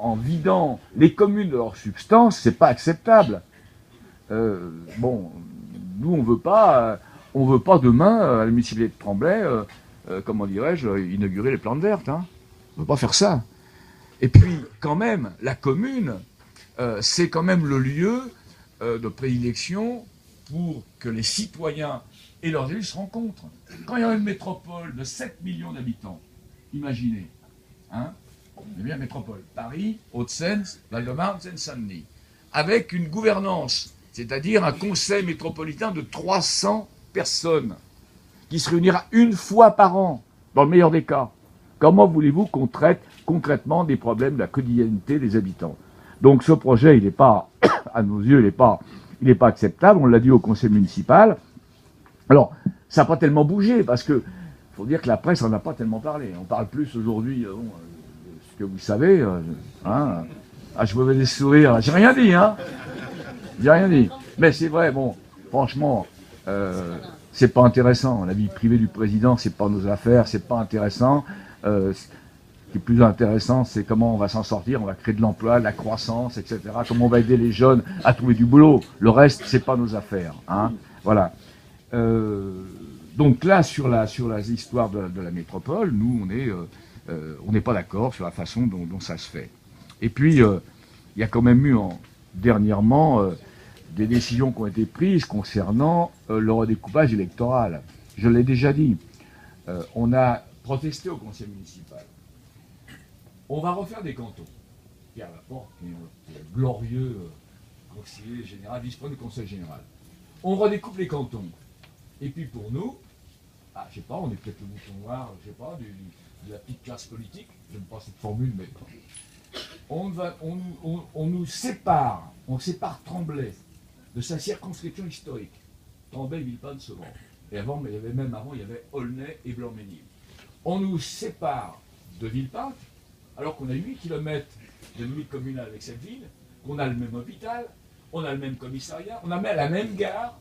en vidant les communes de leur substance, c'est pas acceptable. Bon, nous on veut pas demain à la municipalité de Tremblay, comment dirais-je, inaugurer les plantes vertes. Hein. On veut pas faire ça. Et puis quand même, la commune, c'est quand même le lieu de prédilection pour que les citoyens et leurs élus se rencontrent. Quand il y a une métropole de 7 millions d'habitants, imaginez, hein, c'est bien métropole, Paris, Hauts-de-Seine, Val-de-Marne, Seine-Saint-Denis, avec une gouvernance, c'est-à-dire un conseil métropolitain de 300 personnes, qui se réunira une fois par an, dans le meilleur des cas. Comment voulez-vous qu'on traite concrètement des problèmes de la quotidienneté des habitants? Donc ce projet, il n'est pas, à nos yeux, il n'est pas acceptable, on l'a dit au conseil municipal. Alors, ça n'a pas tellement bougé, parce que faut dire que la presse n'en a pas tellement parlé. On parle plus aujourd'hui, de ce que vous savez, hein. Ah, je me fais des sourires, j'ai rien dit, hein. J'ai rien dit. Mais c'est vrai, bon, franchement, c'est pas intéressant. La vie privée du président, c'est pas nos affaires, c'est pas intéressant. Ce qui est plus intéressant, c'est comment on va s'en sortir, on va créer de l'emploi, de la croissance, etc. Comment on va aider les jeunes à trouver du boulot. Le reste, c'est pas nos affaires, hein. Voilà. Donc là, sur les histoires de la métropole, nous, on n'est pas d'accord sur la façon dont ça se fait. Et puis, il y a quand même eu dernièrement des décisions qui ont été prises concernant le redécoupage électoral. Je l'ai déjà dit. On a protesté au conseil municipal. On va refaire des cantons. Pierre Laporte, qui est notre glorieux conseiller général, vice-président du conseil général. On redécoupe les cantons. Et puis pour nous, je sais pas, on est peut-être le mouton noir, je sais pas, de la petite classe politique, j'aime pas cette formule, mais on nous sépare, on sépare Tremblay de sa circonscription historique. Tremblay, Villepinte, Sevran. Et avant, mais il y avait Aulnay et Blanc-Ménil. On nous sépare de Villepinte, alors qu'on a 8 km de limite communale avec cette ville, qu'on a le même hôpital, on a le même commissariat, on a même la même gare,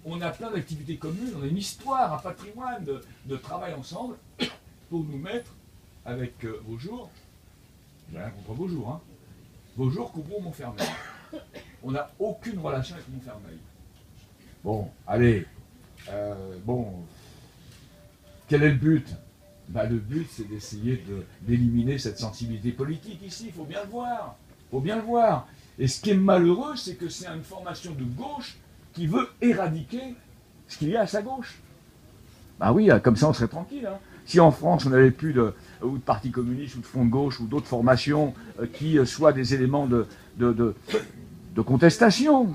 on a plein d'activités communes, on a une histoire, un patrimoine de travail ensemble, pour nous mettre avec Beaujour, j'ai rien contre Beaujour, hein, Beaujour, Coubron, Montfermeil. On n'a aucune relation avec Montfermeil. Bon, allez, quel est le but? Le but, c'est d'essayer d'éliminer cette sensibilité politique ici, il faut bien le voir. Il faut bien le voir. Et ce qui est malheureux, c'est que c'est une formation de gauche qui veut éradiquer ce qu'il y a à sa gauche. Oui, comme ça on serait tranquille. Hein. Si en France on n'avait plus de parti communiste ou de front de gauche ou d'autres formations qui soient des éléments de contestation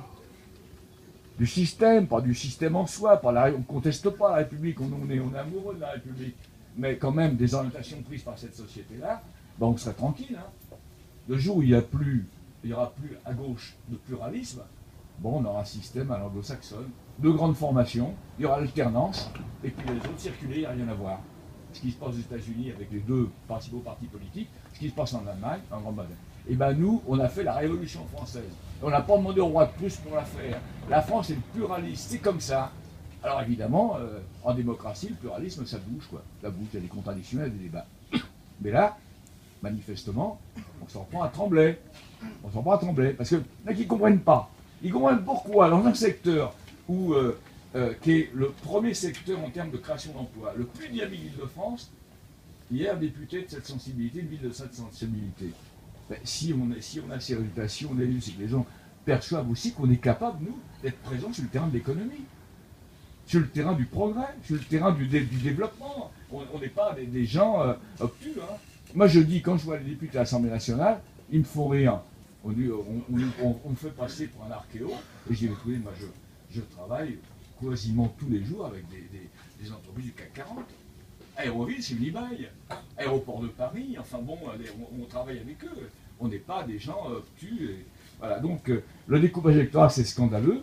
du système, pas du système en soi, on ne conteste pas la République, on est amoureux de la République, mais quand même des orientations prises par cette société-là, on serait tranquille. Hein. Le jour où il n'y aura plus à gauche de pluralisme, on aura un système à l'anglo-saxonne, de grandes formations, il y aura l'alternance, et puis les autres circuler, il n'y a rien à voir. Ce qui se passe aux États-Unis avec les deux principaux partis politiques, ce qui se passe en Allemagne, en Grande-Bretagne. Et nous, on a fait la Révolution française. On n'a pas demandé au roi de Prusse pour la faire. La France est le pluraliste, c'est comme ça. Alors évidemment, en démocratie, le pluralisme, ça bouge, quoi. Ça bouge, il y a des contradictions, il y a des débats. Mais là, manifestement, on s'en prend à Tremblay. On s'en prend à Tremblay, parce que là, qui ne comprennent pas. Ils comprennent pourquoi, dans un secteur qui est le premier secteur en termes de création d'emplois, le plus dynamique d'Île-de-France, hier, député de cette sensibilité, une ville de cette sensibilité. Si on a ces résultats, si on a vu, c'est que les gens perçoivent aussi qu'on est capable, nous, d'être présents sur le terrain de l'économie, sur le terrain du progrès, sur le terrain du développement. On n'est pas des gens obtus. Hein. Moi, je dis, quand je vois les députés à l'Assemblée nationale, ils me font rire. On me fait passer pour un archéo, et je dis, écoutez, moi je travaille quasiment tous les jours avec des entreprises du CAC 40. Aéroville, c'est Unibail. Aéroport de Paris, on travaille avec eux. On n'est pas des gens obtus. Voilà, donc le découpage électoral, c'est scandaleux.